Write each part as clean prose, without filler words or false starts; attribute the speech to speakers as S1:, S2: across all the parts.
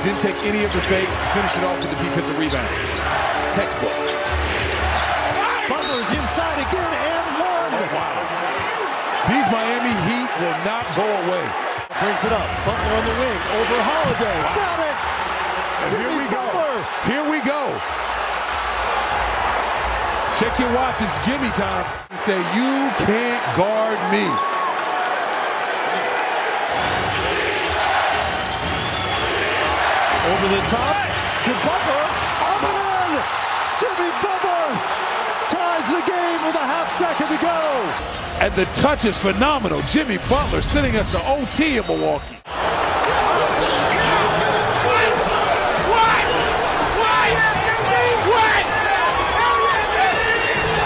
S1: Didn't take any of the fakes. Finished it off with the defensive rebound. Textbook.
S2: Butler's inside again and one.
S1: Oh, wow. These Miami Heat will not go away.
S2: Brings it up. Butler on the wing. Over Holiday. Got it.
S1: And
S2: Jimmy
S1: here we
S2: Butler.
S1: go. Here we go. Check your watch. It's Jimmy time. Say, you can't guard me.
S2: Over the top to Butler. Up and in. Jimmy Butler ties the game with a half second to go.
S1: And the touch is phenomenal. Jimmy Butler sending us to OT in Milwaukee.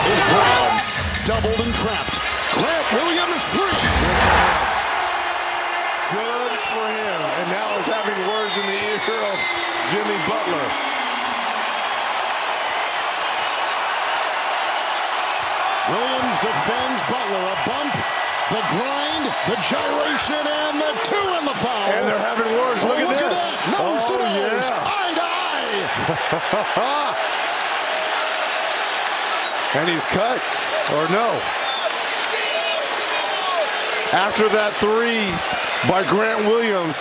S2: Is Brown doubled and trapped. Grant Williams three.
S3: Good for him. And now he's having words in the ear of Jimmy Butler.
S2: Williams defends Butler. A bump, the grind, the gyration, and the two in the foul.
S3: And they're having words. Look at this.
S2: That. Nose to nose.
S3: Yeah.
S2: Eye to eye.
S3: And he's cut. Or no. After that three by Grant Williams,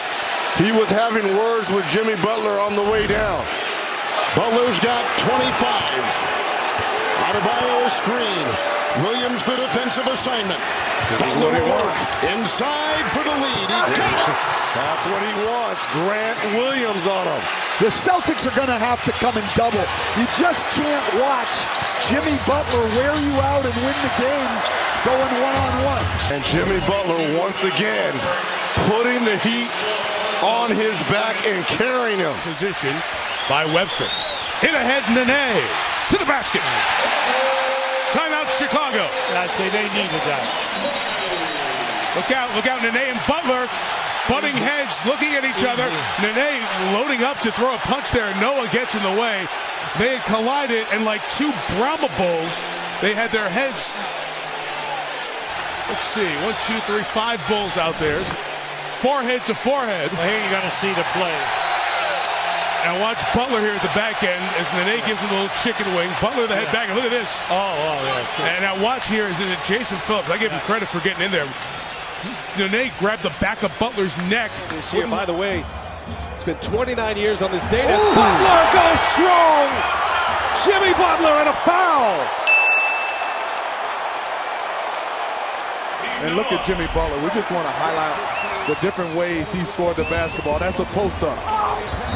S3: he was having words with Jimmy Butler on the way down.
S2: Butler's got 25. Adebayo screen. Williams the defensive assignment.
S3: This is what he wants.
S2: Inside for the lead. He got it.
S3: That's what he wants. Grant Williams on him.
S4: The Celtics are going to have to come in double. You just can't watch Jimmy Butler wear you out and win the game going one-on-one.
S3: And Jimmy Butler once again putting the heat on his back and carrying him.
S5: Position by Webster. Hit ahead, Nene to the basket. Timeout, Chicago.
S6: I'd say they needed that.
S5: Look out, Nene and Butler butting heads, looking at each other. Nene loading up to throw a punch there. Noah gets in the way. They had collided, and like two Brahma bulls, they had their heads. Let's see, 1, 2, 3, 5 bulls out there. Forehead to forehead.
S6: Well, here you're going to see the play.
S5: And watch Butler here at the back end as Nene gives him a little chicken wing. Butler the head back, and look at this.
S6: Oh, yeah.
S5: And now watch here is Jason Phillips. I give him credit for getting in there. Nene grabbed the back of Butler's neck.
S7: This year, by the way, it's been 29 years on this date.
S4: Ooh.
S7: Butler goes strong. Jimmy Butler and a foul.
S1: And look at Jimmy Butler. We just want to highlight the different ways he scored the basketball. That's a post-up.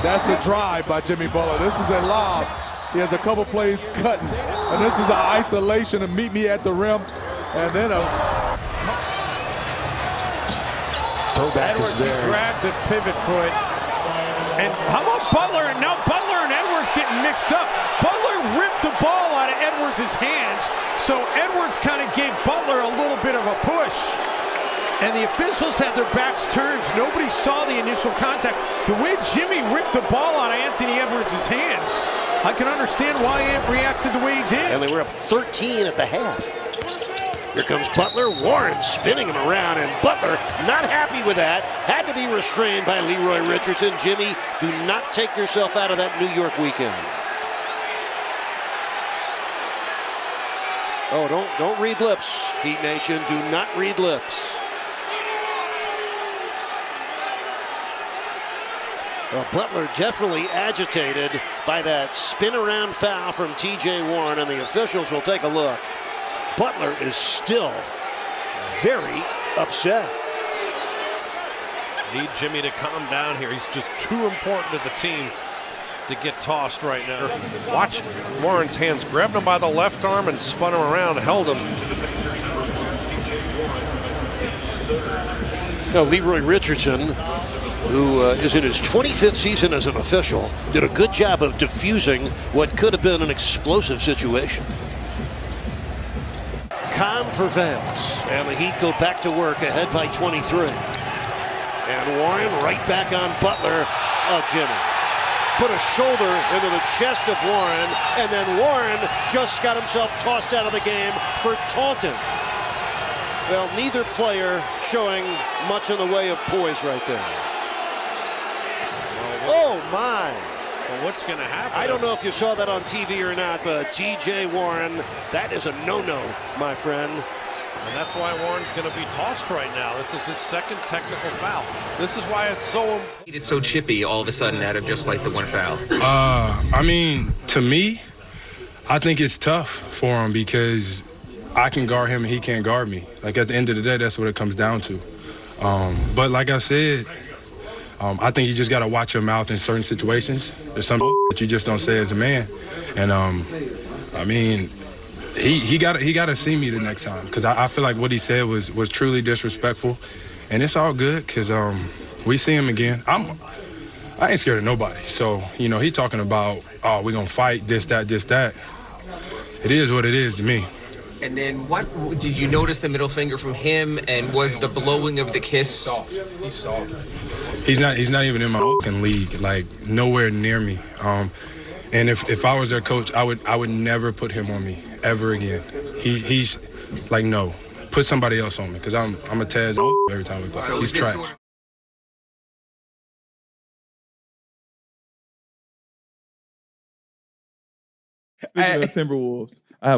S1: That's a drive by Jimmy Butler. This is a lob. He has a couple plays cutting. And this is an isolation and meet me at the rim. And then a throwback
S6: Edwards,
S1: is there.
S6: he grabbed the pivot foot. And how about Butler? And now Butler and Edwards getting mixed up. Butler ripped the ball out of Edwards' hands, so Edwards kind of gave Butler a little bit of a push. And the officials had their backs turned. Nobody saw the initial contact. The way Jimmy ripped the ball out of Anthony Edwards' hands, I can understand why he reacted the way he did.
S8: And they were up 13 at the half. Here comes Butler. Warren spinning him around, and Butler not happy with that. Had to be restrained by Leroy Richardson. Jimmy, do not take yourself out of that New York weekend. Oh, don't read lips, Heat Nation. Do not read lips. Well, Butler definitely agitated by that spin around foul from T.J. Warren, and the officials will take a look. Butler is still very upset.
S7: Need Jimmy to calm down here. He's just too important to the team to get tossed right now. Watch Warren's hands. Grabbed him by the left arm and spun him around, held him.
S8: Now, Leroy Richardson, who is in his 25th season as an official, did a good job of diffusing what could have been an explosive situation. Calm prevails, and the Heat go back to work ahead by 23. And Warren right back on Butler. Oh, Jimmy put a shoulder into the chest of Warren, and then Warren just got himself tossed out of the game for taunting. Well, neither player showing much in the way of poise right there. Oh, my.
S7: Well, what's going to happen?
S8: I don't know if you saw that on TV or not, but T.J. Warren, that is a no-no, my friend.
S7: And that's why Warren's going to be tossed right now. This is his second technical foul. This is why it's so...
S9: It's so chippy all of a sudden out of just like the one foul.
S10: I mean, to me, I think it's tough for him because I can guard him and he can't guard me. Like, at the end of the day, that's what it comes down to. But like I said, I think you just got to watch your mouth in certain situations. There's some that you just don't say as a man. And, I mean... He got to see me the next time because I feel like what he said was truly disrespectful, and it's all good because we see him again. I ain't scared of nobody. So he talking about we're gonna fight this that. It is what it is to me.
S9: And then what did you notice the middle finger from him, and was the blowing of the kiss?
S10: He's soft. He's not even in my fucking league, like nowhere near me. And if I was their coach, I would never put him on me ever again. He's like, no, put somebody else on me because I'm a Taz every time we play. So he's trash.
S11: Speaking of Timberwolves, I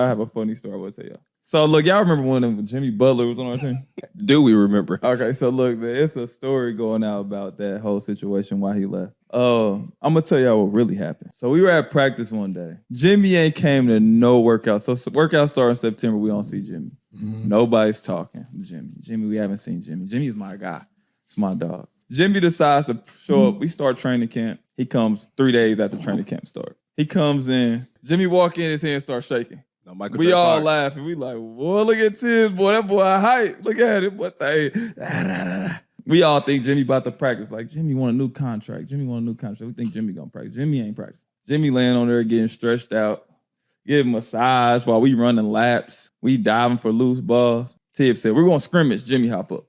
S11: have a funny story I want to tell y'all. So look, y'all remember when Jimmy Butler was on our team?
S12: Do we remember?
S11: Okay, so look, man, it's a story going out about that whole situation, why he left. I'm gonna tell y'all what really happened. So we were at practice one day. Jimmy ain't came to no workout. So workout started in September. We don't see Jimmy. Nobody's talking to Jimmy. Jimmy, we haven't seen Jimmy. Jimmy's my guy. It's my dog. Jimmy decides to show up. We start training camp. He comes 3 days after training camp start. He comes in. Jimmy walk in, his hand starts shaking.
S12: No, Michael
S11: we
S12: J.
S11: all
S12: Fox.
S11: laughing. We like, boy, look at Tibbs, boy. That boy hype. Look at it. What the? We all think Jimmy about to practice. Like, Jimmy want a new contract. Jimmy want a new contract. We think Jimmy gonna practice. Jimmy ain't practicing. Jimmy laying on there getting stretched out. Give him a massage while we running laps. We diving for loose balls. Tibbs said, we're gonna scrimmage. Jimmy hop up.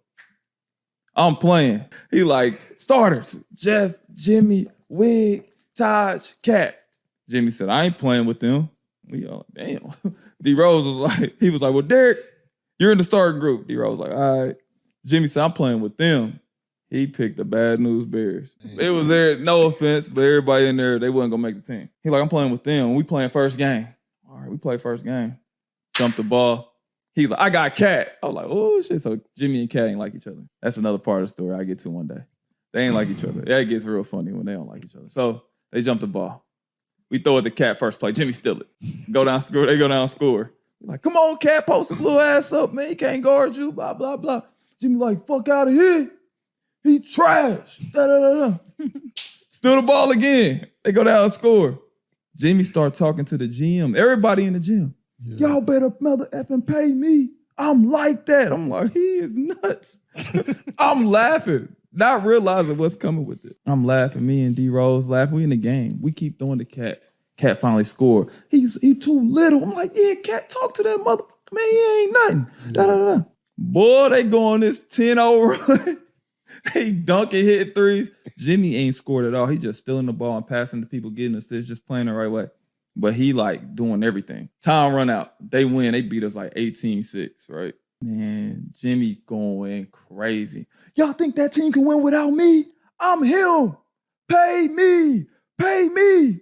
S11: I'm playing. He like, starters. Jeff, Jimmy, Wig, Taj, Cat. Jimmy said, I ain't playing with them. We all, damn. D Rose was like, well, Derek, you're in the starting group. D Rose was like, all right. Jimmy said, I'm playing with them. He picked the bad news Bears. It was there, no offense, but everybody in there, they wasn't gonna make the team. He like, I'm playing with them. We playing first game. All right, we play first game. Jumped the ball. He's like, I got Cat. I was like, oh shit. So Jimmy and Cat ain't like each other. That's another part of the story I get to one day. They ain't like each other. That gets real funny when they don't like each other. So they jump the ball. We throw it to Cat first play. Jimmy steal it. Go down, score. They go down, score. We're like, come on, Cat, post his little ass up, man. He can't guard you, blah, blah, blah. Jimmy like, fuck out of here. He trash. Steal the ball again. They go down and score. Jimmy start talking to the GM. Everybody in the gym. Yeah. Y'all better mother effing pay me. I'm like that. I'm like, he is nuts. I'm laughing. Not realizing what's coming with it. I'm laughing. Me and D Rose laughing. We in the game. We keep throwing the Cat. Cat finally scored. He too little. I'm like, yeah, Cat, talk to that motherfucker. Man, he ain't nothing. Boy, they go on this 10-0 run. They dunking, hitting threes. Jimmy ain't scored at all. He just stealing the ball and passing to people, getting assists, just playing the right way. But he like doing everything. Time run out. They win. They beat us like 18-6, right? Man, Jimmy going crazy. Y'all think that team can win without me? I'm him. Pay me. Pay me.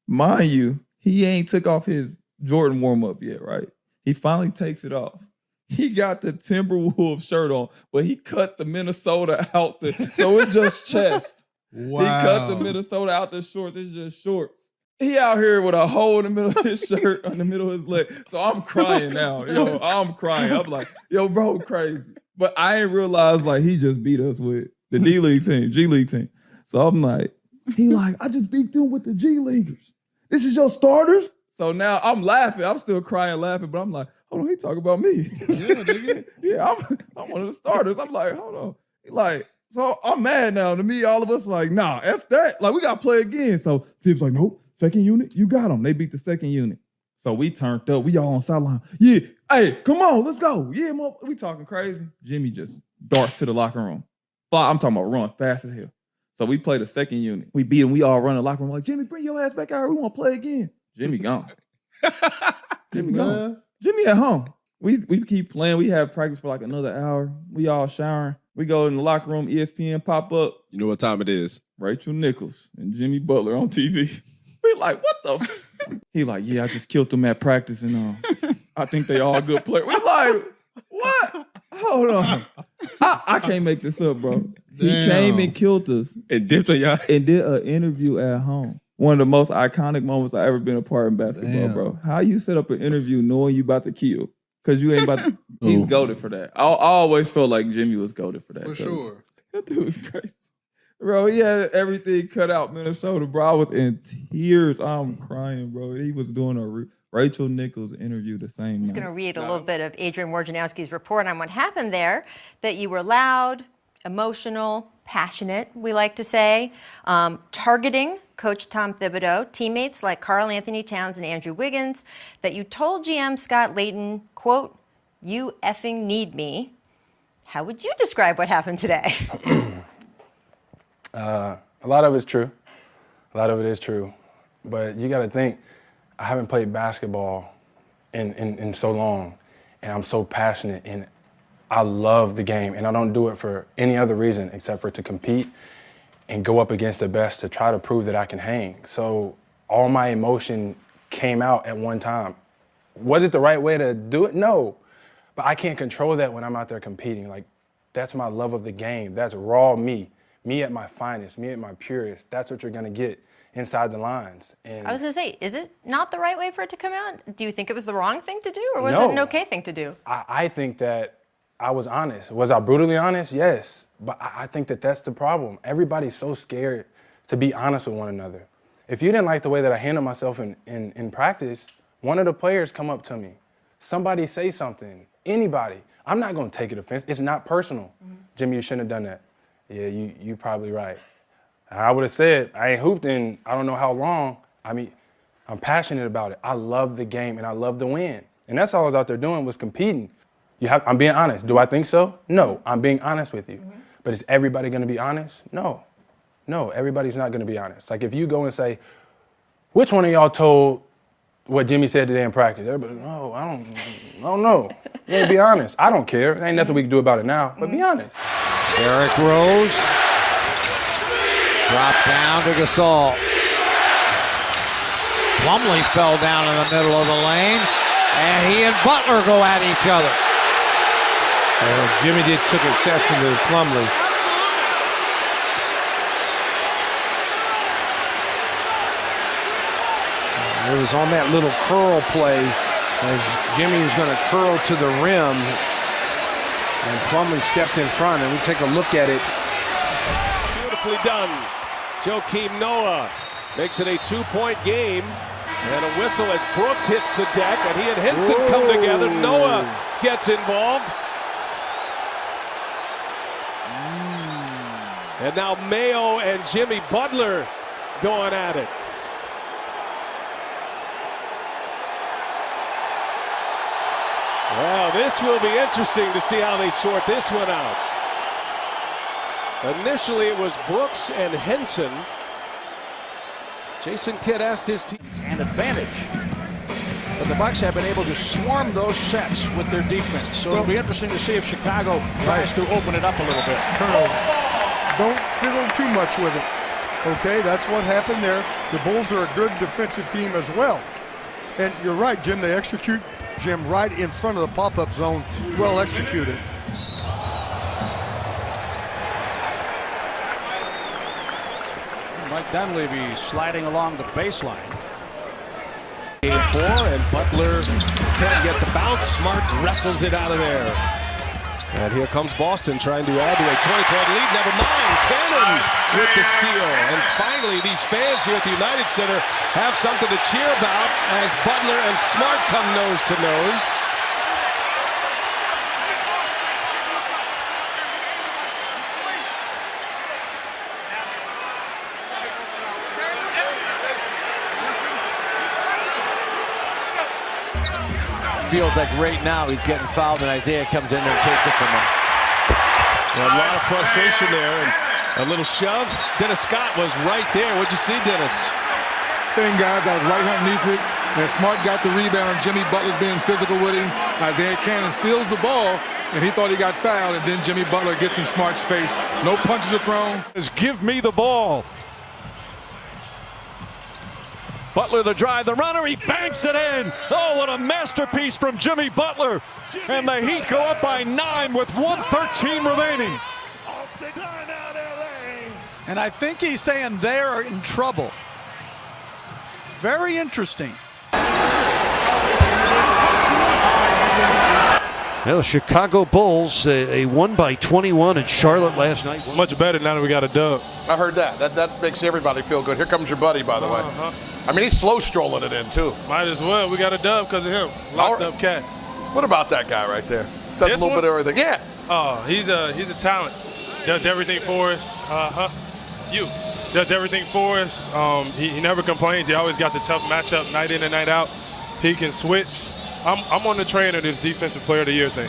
S11: Mind you, he ain't took off his Jordan warm-up yet, right? He finally takes it off. He got the Timberwolves shirt on, but he cut the Minnesota out so it's just chest. Wow. He cut the Minnesota out the shorts. It's just shorts. He out here with a hole in the middle of his shirt, on the middle of his leg. So I'm crying now. Yo, I'm crying. I'm like, yo, bro, crazy. But I ain't realized like he just beat us with the D-League team, G-League team. So I'm like, he like, I just beat them with the G-Leaguers. This is your starters? So now I'm laughing. I'm still crying, laughing, but I'm like, hold on, he talking about me. Yeah, nigga. Yeah, I'm one of the starters. I'm like, hold on. He like, so I'm mad now. To me, all of us like, nah, F that. Like, we got to play again. So Tibbs like, nope, second unit, you got them. They beat the second unit. So we turned up. We all on sideline. Yeah, hey, come on, let's go. Yeah, we talking crazy. Jimmy just darts to the locker room. I'm talking about run fast as hell. So we play the second unit. We beat him. We all run the locker room like, Jimmy, bring your ass back out here. We want to play again. Jimmy gone. Jimmy gone. Jimmy at home. We keep playing. We have practice for like another hour. We all showering. We go in the locker room, ESPN pop up.
S12: You know what time it is?
S11: Rachel Nichols and Jimmy Butler on TV. We like, what the? He like, yeah, I just killed them at practice and I think they all good players. We like, what? Hold on. I can't make this up, bro. He came and killed us
S12: And dipped on y'all.
S11: and did an interview at home. One of the most iconic moments I ever been a part in basketball, bro. How you set up an interview knowing you about to kill? Because you ain't about to. He's goated for that. I always felt like Jimmy was goated for that.
S13: For sure.
S11: That dude was crazy. Bro, he had everything cut out Minnesota, bro. I was in tears. I'm crying, bro. He was doing a Rachel Nichols interview the same night.
S14: I'm just going to read a little bit of Adrian Wojnarowski's report on what happened there, that you were loud, emotional, passionate, we like to say, targeting Coach Tom Thibodeau, teammates like Karl Anthony Towns and Andrew Wiggins, that you told GM Scott Layton, quote, "You effing need me." How would you describe what happened today?
S10: A lot of it's true. A lot of it is true. But you got to think, I haven't played basketball in so long, and I'm so passionate, and I love the game, and I don't do it for any other reason except for to compete and go up against the best to try to prove that I can hang. So all my emotion came out at one time. Was it the right way to do it? No. But I can't control that when I'm out there competing. Like, that's my love of the game. That's raw me at my finest, me at my purest. That's what you're going to get inside the lines. And
S14: I was going to say, is it not the right way for it to come out? Do you think it was the wrong thing to do, or was it an okay thing to do?
S10: I think that I was honest. Was I brutally honest? Yes. But I think that that's the problem. Everybody's so scared to be honest with one another. If you didn't like the way that I handled myself in practice, one of the players come up to me. Somebody say something. Anybody. I'm not going to take it offense. It's not personal. Jimmy, you shouldn't have done that. Yeah, you probably right. I would have said, I ain't hooped in I don't know how long. I mean, I'm passionate about it. I love the game and I love to win. And that's all I was out there doing was competing. I'm being honest. Do I think so? No, I'm being honest with you. But is everybody going to be honest? No. No, everybody's not going to be honest. Like if you go and say, which one of y'all told what Jimmy said today in practice? Everybody, no, I don't know. You ain't be honest. I don't care. There ain't nothing we can do about it now, but be honest.
S15: Derrick Rose. Drop down to Gasol. Plumlee fell down in the middle of the lane, and he and Butler go at each other.
S7: Jimmy took exception to Plumlee. It was on that little curl play as Jimmy was going to curl to the rim, and Plumlee stepped in front, and we take a look at it.
S16: Beautifully done. Joakim Noah makes it a 2-point game, and a whistle as Brooks hits the deck, and he and Henson come together. Noah gets involved. And now Mayo and Jimmy Butler going at it. Well, this will be interesting to see how they sort this one out. Initially, it was Brooks and Henson. Jason Kidd asked his team.
S2: And advantage. But the Bucks have been able to swarm those sets with their defense. So it'll be interesting to see if Chicago tries to open it up a little bit.
S13: Don't fiddle too much with it. Okay, that's what happened there. The Bulls are a good defensive team as well. And you're right, Jim, they execute Jim right in front of the pop-up zone. Well executed.
S2: Mike Dunleavy sliding along the baseline.
S16: Game 4, and Butler can't get the bounce. Smart wrestles it out of there. And here comes Boston trying to add to a 20-point lead. Never mind. Cannon with the steal. And finally, these fans here at the United Center have something to cheer about as Butler and Smart come nose to nose.
S15: Feels like right now he's getting fouled, and Isaiah comes in there and takes it from him.
S16: A lot of frustration there, and a little shove. Dennis Scott was right there. What'd you see, Dennis?
S1: Thing, guys, I was right underneath it, and Smart got the rebound. Jimmy Butler's being physical with him. Isaiah Cannon steals the ball, and he thought he got fouled, and then Jimmy Butler gets in Smart's face. No punches are thrown.
S6: Give me the ball. Butler the drive, the runner, he banks it in. Oh, what a masterpiece from Jimmy Butler. And the Heat go up by 9 with 1:13 remaining.
S12: And I think he's saying they're in trouble. Very interesting.
S8: Well, the Chicago Bulls, a won by 21 in Charlotte last night.
S10: Much better now that we got a dub.
S17: I heard that. That makes everybody feel good. Here comes your buddy, by the way. I mean, he's slow strolling it in, too.
S10: Might as well. We got a dub because of him. Locked up cat.
S17: What about that guy right there? Does a little bit of everything. Yeah.
S10: Oh, he's a talent. Does everything for us. Does everything for us. He never complains. He always got the tough matchup night in and night out. He can switch. I'm on the train of this defensive player of the year thing.